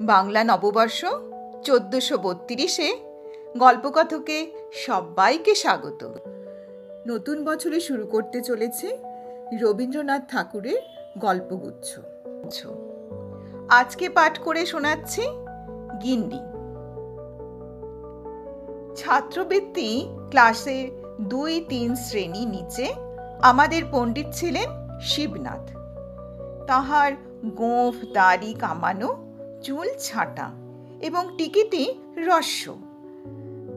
বাংলা নববর্ষ 1432-এ গল্পকথকে সবাইকে স্বাগত। নতুন বছরে শুরু করতে চলেছে রবীন্দ্রনাথ ঠাকুরের গল্পগুচ্ছ। আজকে পাঠ করে শোনাচ্ছি গিন্নি। ছাত্রবৃত্তি ক্লাসের 2-3 শ্রেণী নিচে আমাদের পণ্ডিত ছিলেন শিবনাথ। তাহার গোঁফ দাড়ি কামানো, চুল ছাঁটা এবং টিকিটি রস্য।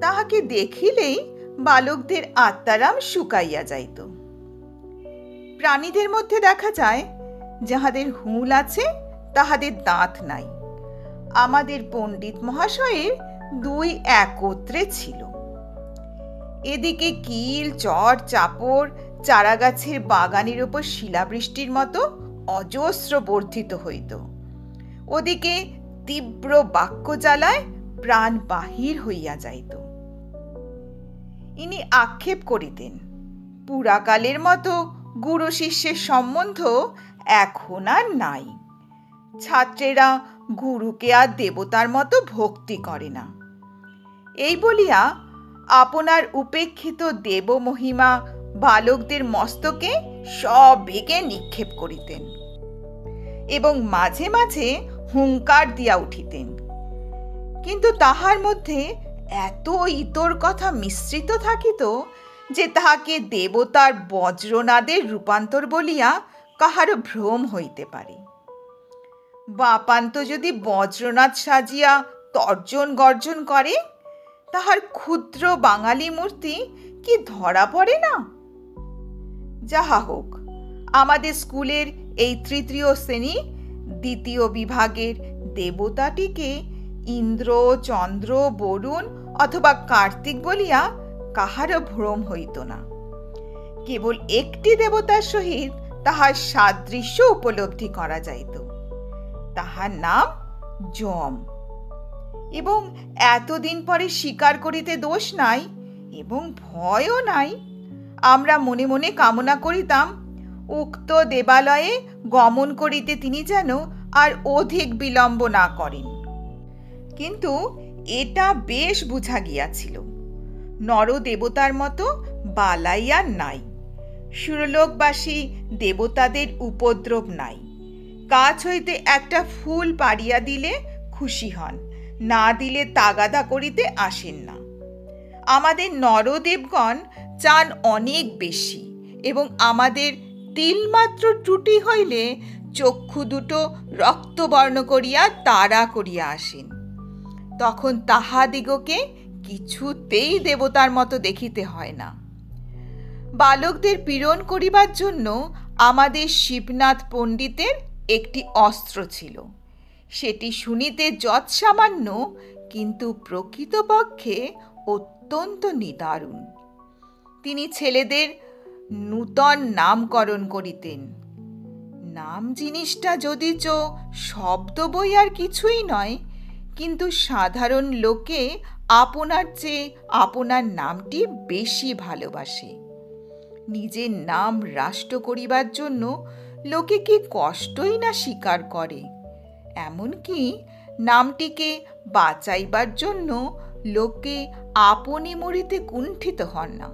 তাহাকে দেখিলেই বালকদের আত্মারাম শুকাইয়া যাইত। প্রাণীদের মধ্যে দেখা যায় যাহাদের হুল আছে তাহাদের দাঁত নাই। আমাদের পণ্ডিত মহাশয়ের 2 একত্রে ছিল। এদিকে কিল, চর, চাপড় চারাগাছের বাগানের ওপর শিলাবৃষ্টির মতো অজস্র বর্ধিত হইত। ওদিকে তীব্র বাক্য জ্বালায় প্রাণ বাহির হইয়া যাইত। ইনি আক্ষেপ করিতেন, পুরাকালের মতো গুরু শিষ্যের সম্বন্ধ এখন আর নাই। ছাত্রেরা গুরুকে আর দেবতার মতো ভক্তি করে না। এই বলিয়া আপনার উপেক্ষিত দেব মহিমা বালকদের মস্তকে সবেগে নিক্ষেপ করিতেন এবং মাঝে মাঝে হুঙ্কার দিয়া উঠিতেন। কিন্তু তাহার মধ্যে এত ইতর কথা মিশ্রিত থাকিত যে তাহাকে দেবতার বজ্রনাদের রূপান্তর বলিয়া কাহারও ভ্রম হইতে পারে। বাপান্ত যদি বজ্রনাথ সাজিয়া তর্জন গর্জন করে, তাহার ক্ষুদ্র বাঙালি মূর্তি কি ধরা পড়ে না? যাহা হোক, আমাদের স্কুলের এই 3য় শ্রেণী 2য় বিভাগের দেবতাটিকে ইন্দ্র, চন্দ্র, বরুণ অথবা কার্তিক বলিয়া কাহারও ভ্রম হইত না। কেবল একটি দেবতার সহিত তাহার সাদৃশ্য উপলব্ধি করা যাইত। তাহার নাম যম। এবং এতদিন পরে স্বীকার করিতে দোষ নাই এবং ভয়ও নাই। আমরা মনে মনে কামনা করিতাম উক্ত দেবালয়ে গমন করিতে তিনি যেন আর অধিক বিলম্ব না করেন। কিন্তু এটা বেশ বুঝা গিয়াছিল, নর দেবতার মতো বালাই আর নাই। সুরলোকবাসী দেবতাদের উপদ্রব নাই। গাছ হইতে একটা ফুল পাড়িয়া দিলে খুশি হন, না দিলে তাগাদা করিতে আসেন না। আমাদের নরদেবগণ চান অনেক বেশি এবং আমাদের তিলমাত্র ত্রুটি হইলে চক্ষু দুটো রক্তবর্ণ করিয়া তাড়া করিয়া আসেন। তখন তাহাদিগকে কিছুতেই দেবতার মতো দেখিতে হয় না। বালকদের পীড়ন করিবার জন্য আমাদের শিবনাথ পণ্ডিতের একটি অস্ত্র ছিল। সেটি শুনিতে যৎসামান্য, কিন্তু প্রকৃতপক্ষে অত্যন্ত নিদারুণ। তিনি ছেলেদের নূতন নামকরণ করিতেন। নাম জিনিসটা যদিচ শব্দ বই আর কিছুই নয়, কিন্তু সাধারণ লোকে আপনার চেয়ে আপনার নামটি বেশি ভালোবাসে। নিজের নাম রাষ্ট্র করিবার জন্য লোকে কি কষ্টই না স্বীকার করে। এমনকি নামটিকে বাঁচাইবার জন্য লোকে আপনি মরিতে কুণ্ঠিত হন না।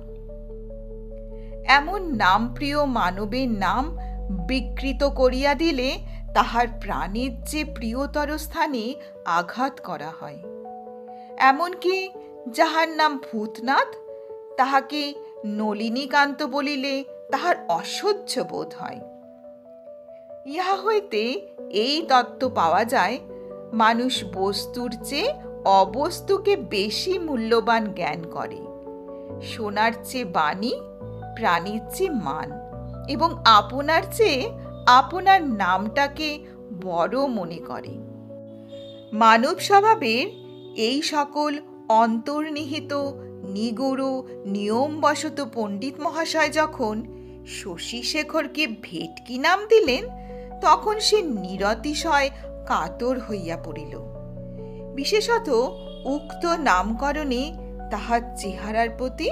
এমন নামপ্রিয় মানবের নাম বিকৃত করিয়া দিলে তাহার প্রাণের যে প্রিয়তর স্থানে আঘাত করা হয়। এমনকি যাহার নাম ভূতনাথ, তাহাকে নলিনীকান্ত বলিলে তাহার অসহ্য বোধ হয়। ইহা হইতে এই তত্ত্ব পাওয়া যায়, মানুষ বস্তুর চেয়ে অবস্তুকে বেশি মূল্যবান জ্ঞান করে। সোনার চেয়ে বাণী, প্রাণীর চেয়ে মান, এবং আপনার চেয়ে আপনার নামটাকে বড় মনে করে। মানব স্বভাবের এই সকল অন্তর্নিহিত নিগুড় নিয়মবশত পণ্ডিত মহাশয় যখন শশীশেখরকে ভেটকি নাম দিলেন, তখন সে নিরতিশয় কাতর হইয়া পড়িল। বিশেষত উক্ত নামকরণে তাহার চেহারার প্রতি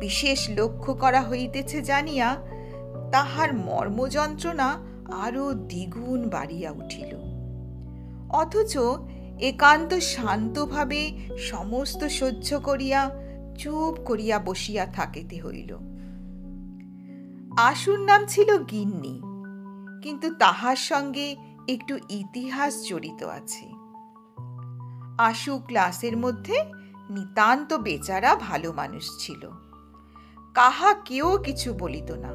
বিশেষ লক্ষ্য করা হইতেছে জানিয়া তাহার মর্মযন্ত্রণা আরো দ্বিগুণ বাড়িয়া উঠিল। অথচ একান্ত শান্তভাবে সমস্ত সহ্য করিয়া চুপ করিয়া বসিয়া থাকিতে হইল। আশুর নাম ছিল গিন্নি, কিন্তু তাহার সঙ্গে একটু ইতিহাস জড়িত আছে। আশু ক্লাসের মধ্যে নিতান্ত বেচারা ভালো মানুষ ছিল। কাহা কেউ কিছু বলিত না,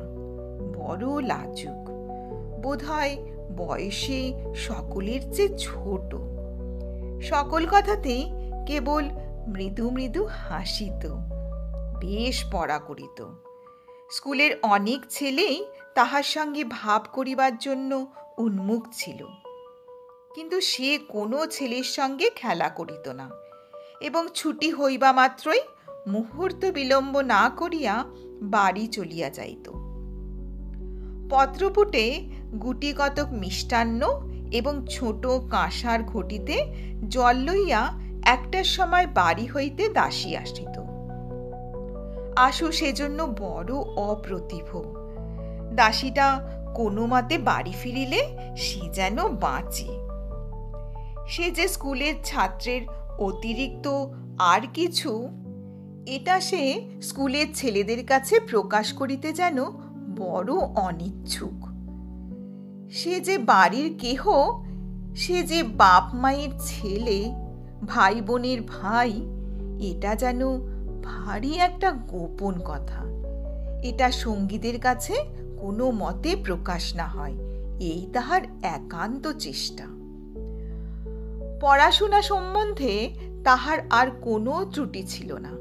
বড় লাজুক, বোধহয় বয়সে সকলের চেয়ে ছোট। সকল কথাতে কেবল মৃদু মৃদু হাসিত, বেশ পড়া করিত। স্কুলের অনেক ছেলেই তাহার সঙ্গে ভাব করিবার জন্য উন্মুখ ছিল, কিন্তু সে কোনো ছেলের সঙ্গে খেলা করিত না এবং ছুটি হইবা মাত্রই মুহূর্ত বিলম্ব না করিয়া বাড়ি চলিয়া যাইত। পত্রপুটে গুটি কতক মিষ্টান্ন এবং ছোট কাঁসার ঘটিতে জল লইয়া একটার সময় বাড়ি হইতে দাসী আসিত। আশু সেজন্য বড় অপ্রতিভ। দাসীটা কোনো মতে বাড়ি ফিরিলে সে যেন বাঁচে। সে যে স্কুলের ছাত্রের অতিরিক্ত আর কিছু, এটা সে স্কুলের ছেলেদের কাছে প্রকাশ করিতে যেন বড় অনিচ্ছুক। সে যে বাড়ির কেহ, সে যে বাপ মায়ের ছেলে, ভাই বোনের ভাই, এটা যেন ভারী একটা গোপন কথা। এটা সঙ্গীদের কাছে কোনো মতে প্রকাশ না হয়, এই তাহার একান্ত চেষ্টা। পড়াশোনা সম্বন্ধে তাহার আর কোনো ত্রুটি ছিল না।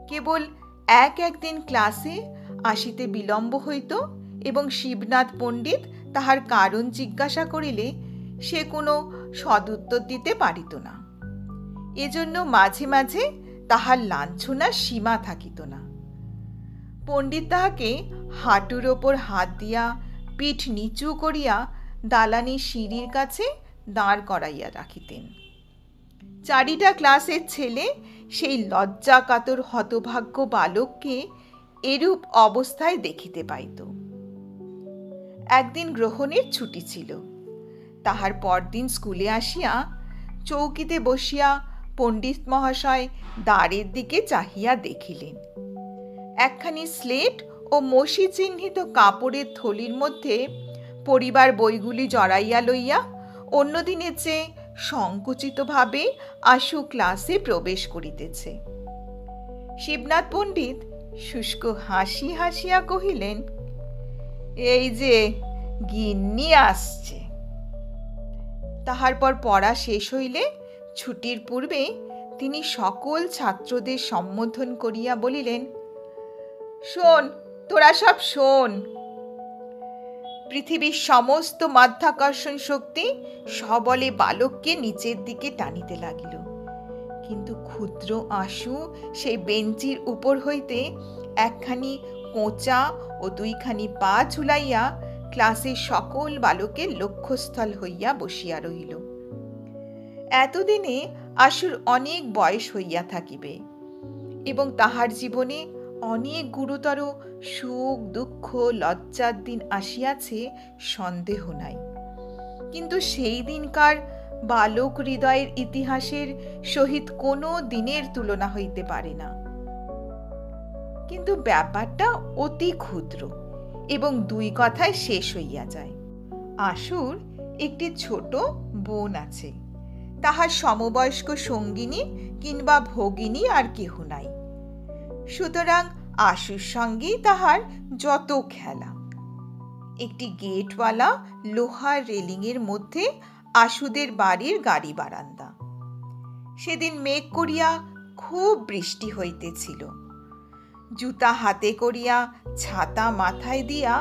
কেবল একদিন ক্লাসে আসিতে বিলম্ব হইত এবং শিবনাথ পণ্ডিত তাহার কারণ জিজ্ঞাসা করিলে সে কোনো সদুত্তর দিতে পারিত না। এজন্য মাঝে মাঝে তাহার লাঞ্ছনার সীমা থাকিত না। পণ্ডিত তাহাকে হাঁটুর ওপর হাত দিয়া পিঠ নিচু করিয়া দালানির সিঁড়ির কাছে দাঁড় করাইয়া রাখিতেন। চারিটা ক্লাসের ছেলে সেই লজ্জা কাতর হতভাগ্য বালককে এরূপ অবস্থায় দেখিতে পাইত। একদিন গ্রহণের ছুটি ছিল। তাহার পরদিন স্কুলে আসিয়া চৌকিতে বসিয়া পণ্ডিত মহাশয় দ্বারের দিকে চাহিয়া দেখিলেন। একখানি স্লেট ও মসি চিহ্নিত কাপড়ের থলির মধ্যে পড়িবার বইগুলি জড়াইয়া লইয়া অন্যদিনের চেয়ে সংকুচিতভাবে আশু ক্লাসে প্রবেশ করিতেছে। শিবনাথ পণ্ডিত শুষ্ক হাসি হাসিয়া কহিলেন, এই যে গিন্নি আসছে। তাহার পর পড়া শেষ হইলে ছুটির পূর্বে তিনি সকল ছাত্রদের সম্বোধন করিয়া বলিলেন, শোন, তোরা সব শোন। পৃথিবীর সমস্ত মাধ্যাকর্ষণ শক্তি সবলে বালককে নিচের দিকে টানিতে লাগিল, কিন্তু ক্ষুদ্র আশু সেই বেঞ্চির উপর হইতে একখানি কোঁচা ও দুইখানি পা ঝুলাইয়া ক্লাসের সকল বালকের লক্ষ্যস্থল হইয়া বসিয়া রহিল। এতদিনে আশুর অনেক বয়স হইয়া থাকিবে এবং তাহার জীবনে অনেক গুরুতর সুখ দুঃখ লজ্জার দিন আসিয়াছে, সন্দেহ নাই। কিন্তু সেই দিনকার বালক হৃদয়ের ইতিহাসের সহিত কোনো দিনের তুলনা হইতে পারে না। কিন্তু ব্যাপারটা অতি ক্ষুদ্র এবং দুই কথায় শেষ হইয়া যায়। আশুর একটি ছোট বোন আছে। তাহার সমবয়স্ক সঙ্গিনী কিংবা ভগিনী আর কেহ নাই। সুতরাং আশুর সঙ্গেই তাহার যত খেলা। একটি গেটওয়ালা লোহার রেলিংয়ের মধ্যে আশুদের বাড়ির গাড়ি বারান্দা। সেদিন মেঘ করিয়া খুব বৃষ্টি হইতেছিল। জুতা হাতে করিয়া ছাতা মাথায় দিয়া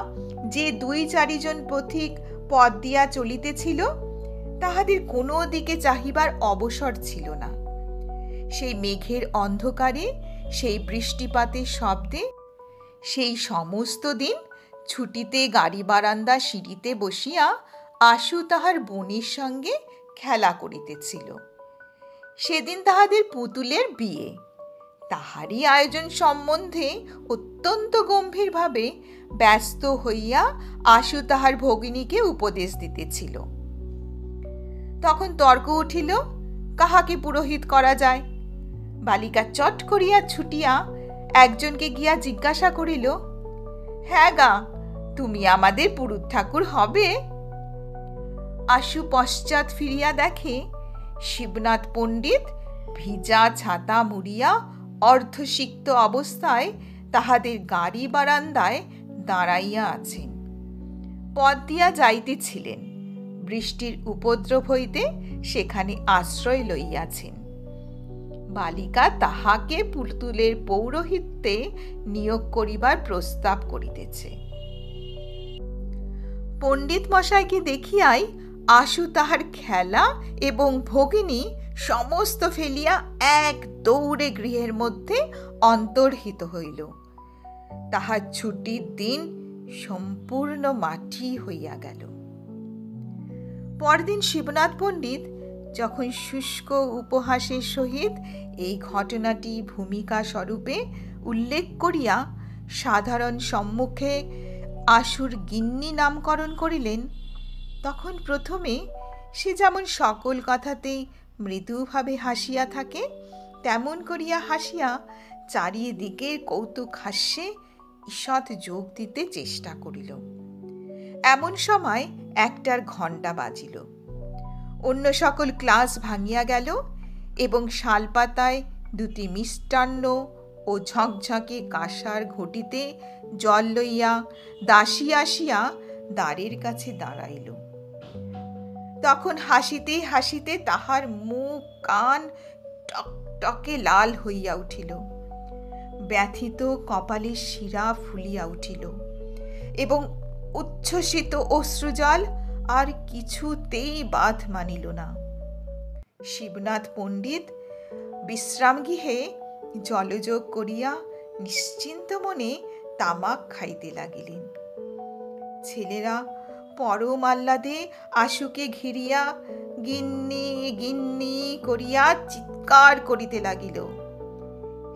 যে 2-4 পথিক পথ দিয়া চলিতেছিল, তাহাদের কোনো দিকে চাহিবার অবসর ছিল না। সেই মেঘের অন্ধকারে, সেই বৃষ্টিপাতের শব্দে, সেই সমস্ত দিন ছুটিতে গাড়ি বারান্দা সিঁড়িতে বসিয়া আশু তাহার বোনের সঙ্গে খেলা করিতেছিল। সেদিন তাহাদের পুতুলের বিয়ে। তাহারই আয়োজন সম্বন্ধে অত্যন্ত গম্ভীরভাবে ব্যস্ত হইয়া আশু তাহার ভগিনীকে উপদেশ দিতেছিল। তখন তর্ক উঠিল কাহাকে পুরোহিত করা যায়। বালিকা চট করিয়া ছুটিয়া একজনকে গিয়া জিজ্ঞাসা করিল, হ্যাঁ গা, তুমি আমাদের পুরুত ঠাকুর হবে? আশু পশ্চাৎ ফিরিয়া দেখে শিবনাথ পণ্ডিত ভিজা ছাতা মুড়িয়া অর্ধসিক্ত অবস্থায় তাহাদের গাড়ি বারান্দায় দাঁড়াইয়া আছেন। পথ দিয়া যাইতেছিলেন, বৃষ্টির উপদ্রব হইতে সেখানে আশ্রয় লইয়াছেন। বালিকা তাহাকে পুতুলের পৌরোহিত্যে নিয়োগ করিবার প্রস্তাব করিতেছে। পণ্ডিত মশাইকে দেখিয়াই আশু তাহার খেলা এবং ভগিনী সমস্ত ফেলিয়া এক দৌড়ে গৃহের মধ্যে অন্তর্হিত হইল। তাহার ছুটির দিন সম্পূর্ণ মাটি হইয়া গেল। পরদিন শিবনাথ পণ্ডিত যখন শুষ্ক উপহাসের সহিত এই ঘটনাটি ভূমিকা স্বরূপে উল্লেখ করিয়া সাধারণ সম্মুখে আশুর গিন্নি নামকরণ করিলেন, তখন প্রথমে সে যেমন সকল কথাতেই মৃদুভাবে হাসিয়া থাকে, তেমন করিয়া হাসিয়া চারিদিকের কৌতুক হাস্যে ঈষৎ যোগ দিতে চেষ্টা করিল। এমন সময় 1টার ঘণ্টা বাজিল। অন্য সকল ক্লাস ভাঙিয়া গেল এবং শালপাতায় 2টি মিষ্টান্ন ও ঝকঝকে কাঁসার ঘটিতে জল লইয়া দাসী আসিয়া দ্বারের কাছে দাঁড়াইল। তখন হাসিতে হাসিতে তাহার মুখ কান টকটকে লাল হইয়া উঠিল, ব্যথিত কপালের শিরা ফুলিয়া উঠিল এবং উচ্ছ্বসিত অশ্রুজল আর কিছুতেই বাঁধ মানিল না। শিবনাথ পণ্ডিত বিশ্রামগৃহে জলযোগ করিয়া নিশ্চিন্ত মনে তামাক খাইতে লাগিলেন। ছেলেরা পরম আহ্লাদে আশুকে ঘিরিয়া গিন্নি গিন্নি করিয়া চিৎকার করিতে লাগিল।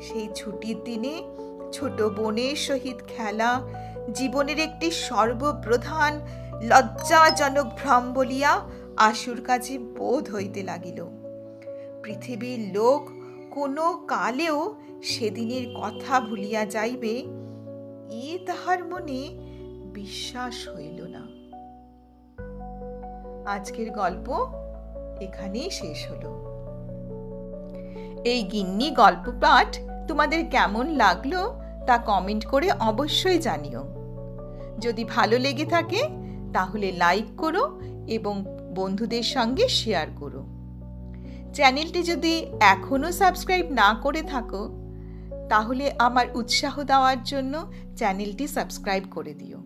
সেই ছুটির দিনে ছোট বোনের সহিত খেলা জীবনের একটি সর্বপ্রধান লজ্জাজনক ভ্রম বলিয়া আশুর কাছে বোধ হইতে লাগিল। পৃথিবীর লোক কোনো কালেও সেদিনের কথা ভুলিয়া যাইবে, এ তাহার মনে বিশ্বাস হইল না। আজকের গল্প এখানেই শেষ হলো। এই গিন্নি গল্প পাঠ তোমাদের কেমন লাগলো তা কমেন্ট করে অবশ্যই জানিও। যদি ভালো লেগে থাকে তাহলে লাইক করো এবং বন্ধুদের সঙ্গে শেয়ার করো। চ্যানেলটি যদি এখনো সাবস্ক্রাইব না করে থাকো তাহলে আমার উৎসাহ দেওয়ার জন্য চ্যানেলটি সাবস্ক্রাইব করে দিও।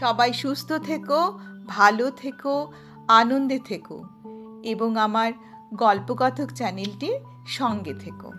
সবাই সুস্থ থেকো, ভালো থেকো, আনন্দে থেকো এবং আমার গল্পকথক চ্যানেলটির সঙ্গে থেকো।